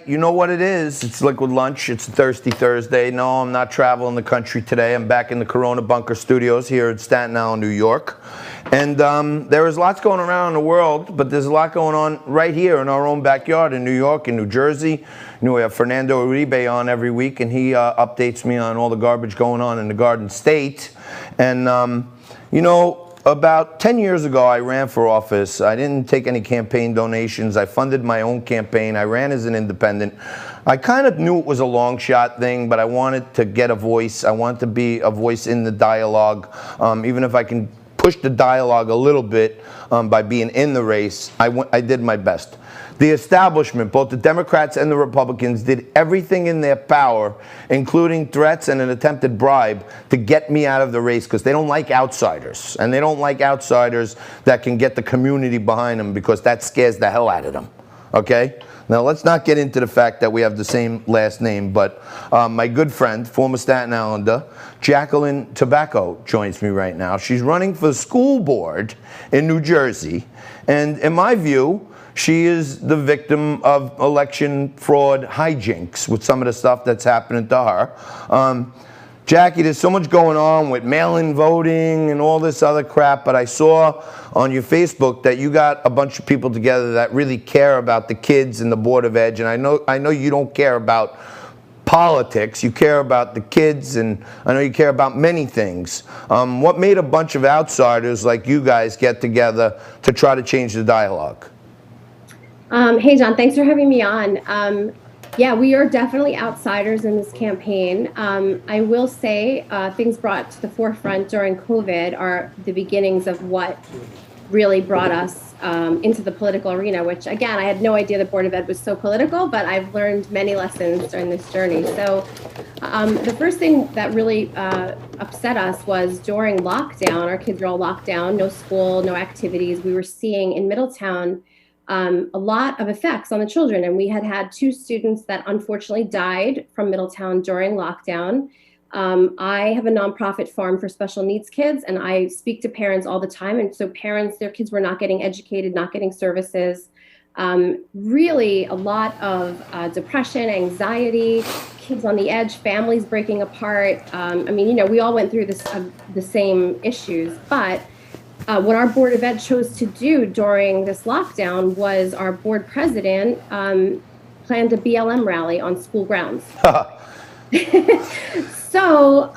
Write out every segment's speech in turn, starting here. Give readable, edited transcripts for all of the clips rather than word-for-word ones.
You know what it is? It's Liquid Lunch. It's Thirsty Thursday. No, I'm not traveling the country today. I'm back in the Corona Bunker Studios here in Staten Island, New York. And there is lots going around in the world, but there's a lot going on right here in our own backyard in New York and New Jersey. You know, we have Fernando Uribe on every week, and he updates me on all the garbage going on in the Garden State. And, about 10 years ago, I ran for office. I didn't take any campaign donations. I funded my own campaign. I ran as an independent. I kind of knew it was a long shot thing, but I wanted to get a voice. I wanted to be a voice in the dialogue, even if I can push the dialogue a little bit by being in the race. I did my best. The establishment, both the Democrats and the Republicans, did everything in their power, including threats and an attempted bribe, to get me out of the race because they don't like outsiders. And they don't like outsiders that can get the community behind them because that scares the hell out of them. Okay? Now, let's not get into the fact that we have the same last name, but my good friend, former Staten Islander, Jacqueline Tobacco, joins me right now. She's running for the school board in New Jersey. And in my view, she is the victim of election fraud hijinks with some of the stuff that's happening to her. Jackie, there's so much going on with mail-in voting and all this other crap, but I saw on your Facebook that you got a bunch of people together that really care about the kids and the Board of Ed, and I know you don't care about politics, you care about the kids, and I know you care about many things. What made a bunch of outsiders like you guys get together to try to change the dialogue? Hey, John, thanks for having me on. Yeah, we are definitely outsiders in this campaign. I will say things brought to the forefront during COVID are the beginnings of what really brought us into the political arena, which, again, I had no idea the Board of Ed was so political, but I've learned many lessons during this journey. So the first thing that really upset us was during lockdown, our kids were all locked down, no school, no activities. We were seeing in Middletown a lot of effects on the children. And we had 2 students that unfortunately died from Middletown during lockdown. I have a nonprofit farm for special needs kids, and I speak to parents all the time. And so parents, their kids were not getting educated, not getting services. Really a lot of depression, anxiety, kids on the edge, families breaking apart. We all went through the same issues, but what our Board of Ed chose to do during this lockdown was our board president planned a BLM rally on school grounds. So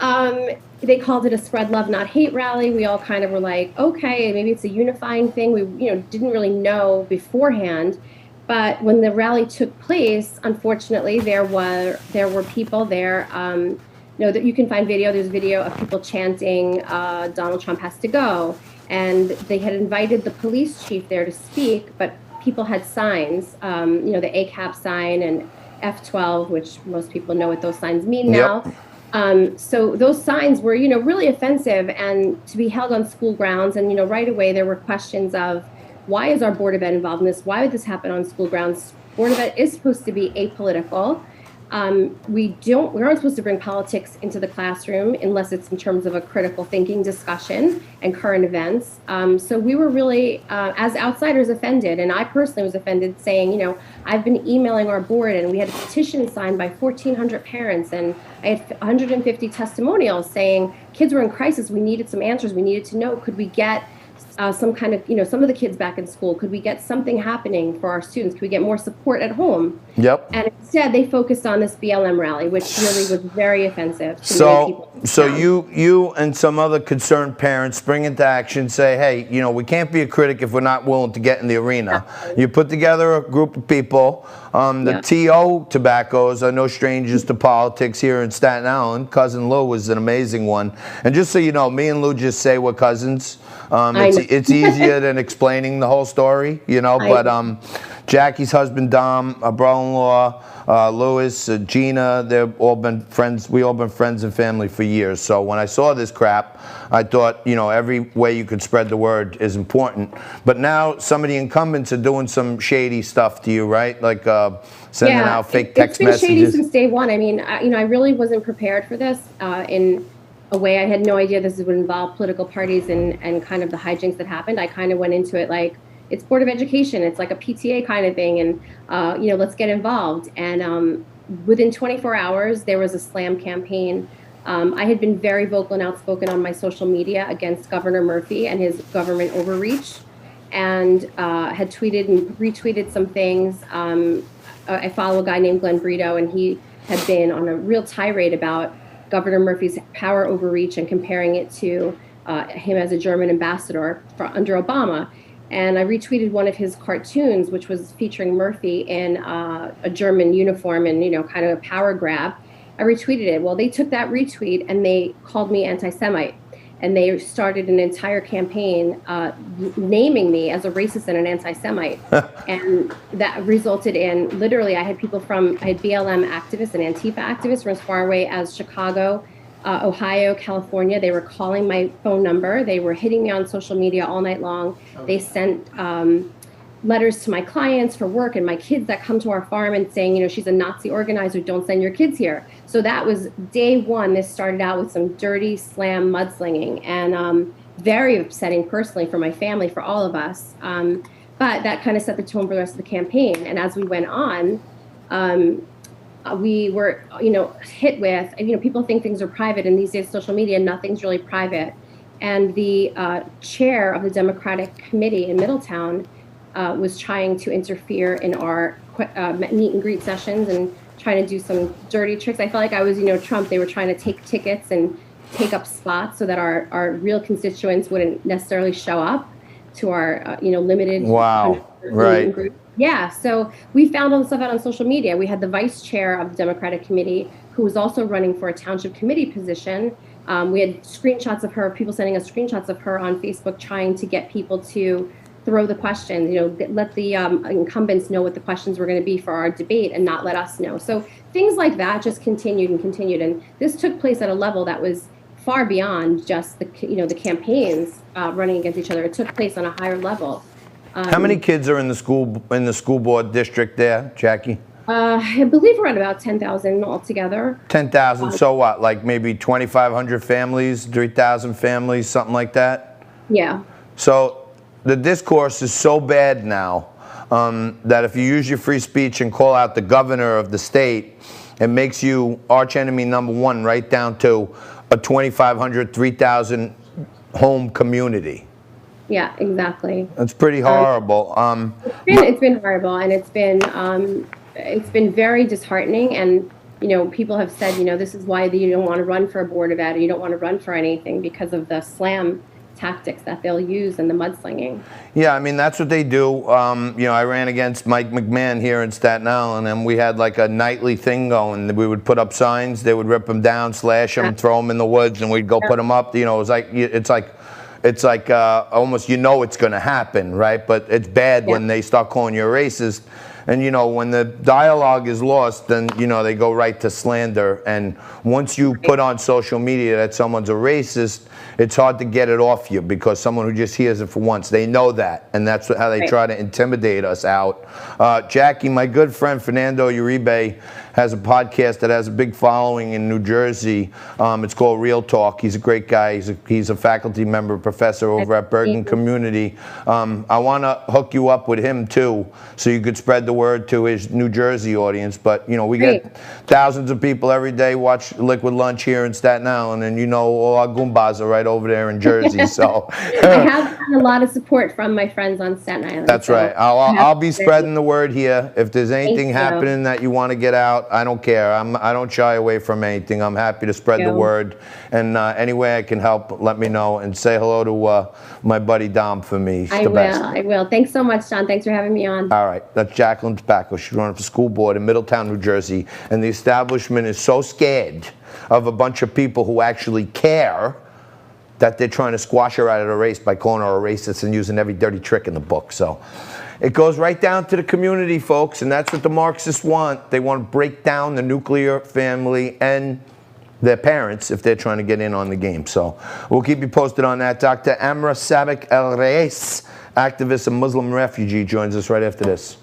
they called it a Spread Love Not Hate rally. We all kind of were like, okay, maybe it's a unifying thing. We didn't really know beforehand. But when the rally took place, unfortunately, there were people there. That you can find video. There's video of people chanting, Donald Trump has to go. And they had invited the police chief there to speak, but people had signs, the ACAP sign and F12, which most people know what those signs mean now. Yep. So those signs were, really offensive and to be held on school grounds. And, right away there were questions of why is our Board of Ed involved in this? Why would this happen on school grounds? Board of Ed is supposed to be apolitical. We aren't supposed to bring politics into the classroom unless it's in terms of a critical thinking discussion and current events. So we were really, as outsiders, offended. And I personally was offended saying, I've been emailing our board and we had a petition signed by 1,400 parents and I had 150 testimonials saying kids were in crisis. We needed some answers. We needed to know, could we get some kind of, some of the kids back in school? Could we get something happening for our students? Could we get more support at home? Yep. And instead, they focused on this BLM rally, which really was very offensive to many people. So you and some other concerned parents spring into action, say, hey, we can't be a critic if we're not willing to get in the arena. You put together a group of people. The T.O. Tobaccos are no strangers to politics here in Staten Island. Cousin Lou is an amazing one. And just so you know, me and Lou just say we're cousins. It's easier than explaining the whole story, but Jackie's husband, Dom, our brother-in-law, Louis, Gina, they've all been friends. We all been friends and family for years. So when I saw this crap, I thought, every way you could spread the word is important. But now some of the incumbents are doing some shady stuff to you, right? Like sending out fake text messages. It's been shady since day one. I really wasn't prepared for this in a way. I had no idea this would involve political parties and kind of the hijinks that happened. I kind of went into it like, it's Board of Education. It's like a PTA kind of thing. And, let's get involved. And within 24 hours, there was a SLAM campaign. I had been very vocal and outspoken on my social media against Governor Murphy and his government overreach, and had tweeted and retweeted some things. I follow a guy named Glenn Brito, and he had been on a real tirade about Governor Murphy's power overreach and comparing it to him as a German ambassador under Obama. And I retweeted one of his cartoons, which was featuring Murphy in a German uniform and, kind of a power grab. I retweeted it. Well, they took that retweet and they called me anti-Semite. And they started an entire campaign naming me as a racist and an anti-Semite. And that resulted in, literally, I had BLM activists and Antifa activists from as far away as Chicago, Ohio, California. They were calling my phone number. They were hitting me on social media all night long. They sent letters to my clients for work and my kids that come to our farm and saying, she's a Nazi organizer, don't send your kids here. So that was day one. This started out with some dirty SLAM mudslinging, and very upsetting personally for my family, for all of us. But that kind of set the tone for the rest of the campaign. And as we went on, we were, hit with, people think things are private, and these days social media, nothing's really private. And the chair of the Democratic Committee in Middletown was trying to interfere in our meet and greet sessions and trying to do some dirty tricks. I felt like I was, Trump. They were trying to take tickets and take up spots so that our real constituents wouldn't necessarily show up to our, limited. Wow. Right. Group. Yeah. So we found all this stuff out on social media. We had the vice chair of the Democratic Committee who was also running for a township committee position. We had screenshots of her, people sending us screenshots of her on Facebook trying to get people to throw the questions, let the incumbents know what the questions were going to be for our debate and not let us know. So things like that just continued and continued. And this took place at a level that was far beyond just the campaigns running against each other. It took place on a higher level. How many kids are in the school board district there, Jackie? I believe we're at about 10,000 altogether. 10,000, so what, like maybe 2,500 families, 3,000 families, something like that? Yeah. So the discourse is so bad now that if you use your free speech and call out the governor of the state, it makes you arch enemy number one, right down to a 2,500, 3,000 home community. Yeah, exactly. It's pretty horrible. It's been horrible, and it's been very disheartening. And people have said, this is why you don't want to run for a board of ed, or you don't want to run for anything because of the SLAM tactics that they'll use and the mudslinging. Yeah, I mean, that's what they do. I ran against Mike McMahon here in Staten Island, and we had like a nightly thing going. We would put up signs, they would rip them down, slash them, throw them in the woods, and we'd go put them up. It's like almost it's going to happen, right? But it's bad when they start calling you a racist. And, when the dialogue is lost, then, they go right to slander. And once you put on social media that someone's a racist, it's hard to get it off you, because someone who just hears it for once, they know that. And that's how they try to intimidate us out. Jackie, my good friend Fernando Uribe has a podcast that has a big following in New Jersey. It's called Real Talk. He's a great guy. He's a faculty member, professor over at Bergen Community. I want to hook you up with him, too, so you could spread the word to his New Jersey audience. But, we get thousands of people every day watch Liquid Lunch here in Staten Island, and all our Goombas are right over there in Jersey. So I have had a lot of support from my friends on Staten Island. That's right. I'll be spreading the word here. If there's anything happening that you want to get out, I don't care. I don't shy away from anything. I'm happy to spread the word. And any way I can help, let me know. And say hello to my buddy Dom for me. I will. Thanks so much, John. Thanks for having me on. All right. That's Jacqueline Tobacco. She's running for school board in Middletown, New Jersey. And the establishment is so scared of a bunch of people who actually care that they're trying to squash her out of the race by calling her a racist and using every dirty trick in the book. So it goes right down to the community, folks, and that's what the Marxists want. They want to break down the nuclear family and their parents if they're trying to get in on the game. So we'll keep you posted on that. Dr. Amra Sabik El Reyes, activist and Muslim refugee, joins us right after this.